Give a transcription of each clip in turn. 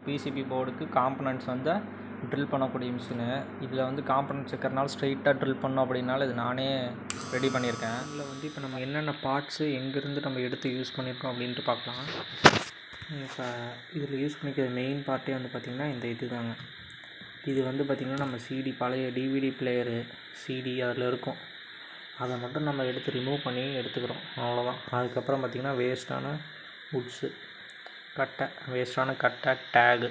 PCB போர்டுக்கு components வந்து drill பண்ணக்கூடிய மிஷினு. இதில் வந்து காம்பனன்ட்ஸ் இருக்கிறனால ஸ்ட்ரைட்டாக ட்ரில் பண்ணோம் அப்படின்னால இது நானே ரெடி பண்ணியிருக்கேன். இதில் வந்து இப்போ நம்ம என்னென்ன பார்ட்ஸு எங்கேருந்து நம்ம எடுத்து யூஸ் பண்ணியிருக்கோம் அப்படின்ட்டு பார்க்கலாம். இப்போ இதில் யூஸ் பண்ணிக்கிற மெயின் பார்ட்டே வந்து பார்த்திங்கன்னா இந்த இது தாங்க. இது வந்து பார்த்திங்கன்னா நம்ம சிடி பழைய டிவிடி பிளேயரு சிடி அதில் இருக்கும். அதை மட்டும் நம்ம எடுத்து ரிமூவ் பண்ணி எடுத்துக்கிறோம், அவ்வளோதான். அதுக்கப்புறம் பார்த்திங்கன்னா வேஸ்ட்டான வுட்ஸு, வேஸ்ட்டான கட்டை டேகு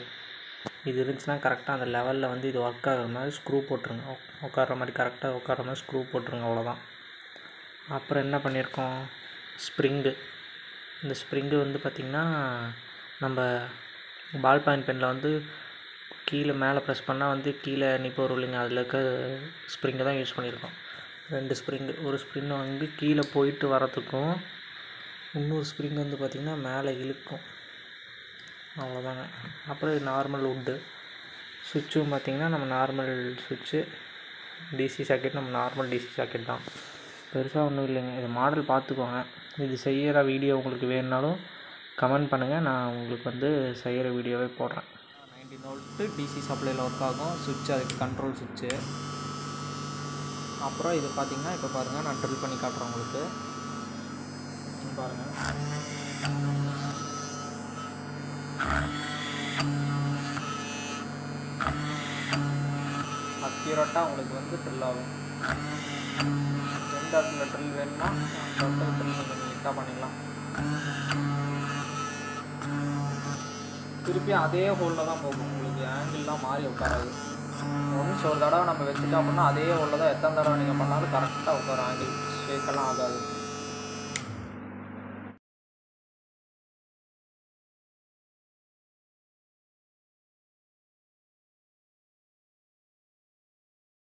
இது இருந்துச்சுன்னா கரெக்டாக அந்த லெவலில் வந்து இது ஒர்க் ஆகிற மாதிரி ஸ்க்ரூ போட்டுருங்க. உட்கார்ற மாதிரி கரெக்டாக உட்கார்ற மாதிரி ஸ்க்ரூ போட்டுருங்க, அவ்வளோதான். அப்புறம் என்ன பண்ணியிருக்கோம், ஸ்ப்ரிங்கு. இந்த ஸ்ப்ரிங்கு வந்து பார்த்திங்கன்னா நம்ம பால் பாயிண்ட் பெனில் வந்து கீழே மேலே ப்ரெஸ் பண்ணால் வந்து கீழே நிப்போ வரும் இல்லைங்க, அதில் இருக்க ஸ்ப்ரிங்கை தான் யூஸ் பண்ணியிருக்கோம். 2 ஸ்ப்ரிங்கு, ஒரு ஸ்ப்ரிங் வந்து கீழே போயிட்டு வரத்துக்கும் இன்னொரு ஸ்ப்ரிங் வந்து பார்த்திங்கன்னா மேலே இழுக்கும், அவ்வளோதாங்க. அப்புறம் நார்மல் வுட்டு சுவிட்சும் பார்த்திங்கன்னா நம்ம நார்மல் சுவிட்சு டிசி சாக்கெட், நம்ம நார்மல் டிசி சாக்கெட் தான், பெருசாக ஒன்றும் இல்லைங்க. இது மாடல் பார்த்துக்கோங்க. இது செய்கிற வீடியோ உங்களுக்கு வேணுனாலும் கமெண்ட் பண்ணுங்கள், நான் உங்களுக்கு வந்து செய்கிற வீடியோவே போடுறேன். 19 வோல்ட்டு டிசி சப்ளையில் ஒர்க் ஆகும் சுவிட்ச், அதுக்கு கண்ட்ரோல் சுவிட்சு. அப்புறம் இது பார்த்திங்கன்னா இப்போ பாருங்கள், நான் ட்ரில் பண்ணி காட்டுறேன் உங்களுக்கு, பாருங்கள். அக்யூரேட்டாக உங்களுக்கு வந்து ட்ரில் ஆகும். எந்த இடத்துல ட்ரில் வேணுமோ அந்த இடத்துல ட்ரில் கொஞ்சம் நீட்டாக பண்ணிடலாம். திருப்பி அதே ஹோலில் தான் போகும், உங்களுக்கு ஆங்கிள்லாம் மாறி உட்காராது. ஒன்ஸ் ஒரு தடவை நம்ம வச்சுட்டோம் அப்படின்னா அதே ஹோலில் தான் எத்தனை தடவை நீங்கள் பண்ணாலும் கரெக்டாக உட்காரும், ஆங்கிள் ஷேக்கெல்லாம் ஆகாது.